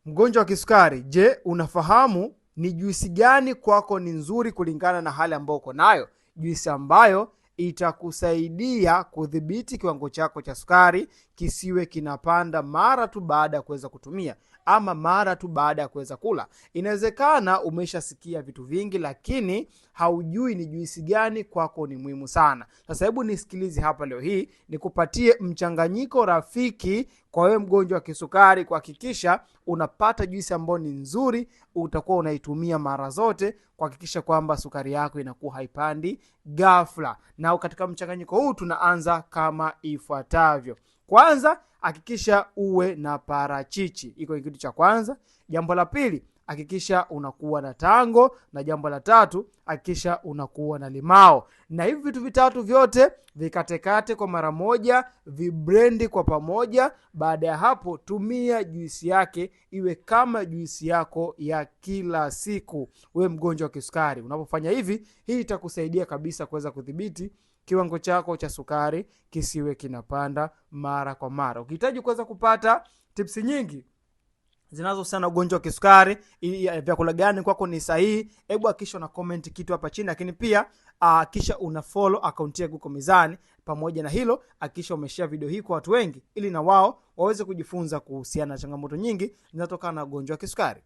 Mgonjwa wa kisukari, je, unafahamu ni juisi gani kwako ni nzuri kulingana na hali ambayo uko nayo? Juisi ambayo itakusaidia kudhibiti kiwango chako cha sukari kisiwe kinapanda mara tu baada ya kuweza kutumia ama mara tu baada ya kuweza kula. Inawezekana umeshasikia vitu vingi lakini haujui ni juisi gani kwako ni muhimu sana. Sasa hebu nisikilize hapa leo hii nikupatie mchanganyiko rafiki kwa wewe mgonjwa wa kisukari, kuhakikisha unapata juisi ambayo ni nzuri, utakuwa unaitumia mara zote kuhakikisha kwamba sukari yako inakuwa haipandi ghafla. Na katika mchanganyiko huu tunaanza kama ifuatavyo. Kwanza, hakikisha uwe na parachichi. Iko ni kitu cha kwanza. Jambo la pili, hakikisha unakuwa na tango, na jambo la tatu, hakikisha unakuwa na limao. Na hivi vitu vitatu vyote vikatekate kwa mara moja, vibrendi kwa pamoja. Baada ya hapo, tumia juisi yake iwe kama juisi yako ya kila siku wewe mgonjwa wa kisukari. Unapofanya hivi, hii itakusaidia kabisa kuweza kudhibiti kiwango chako cha sukari kisiwe kinapanda mara kwa mara. Ukihitaji kuweza kupata tips nyingi zinazohusiana na ugonjwa wa kisukari, vyakula gani kwako ni sahihi, hebu hakikisha una comment kitu hapa chini, lakini pia kisha una follow account yangu kwa Mizani. Pamoja na hilo, hakikisha umeshare video hii kwa watu wengi ili na wao waweze kujifunza kuhusiana na changamoto nyingi zinazotokana na ugonjwa wa kisukari.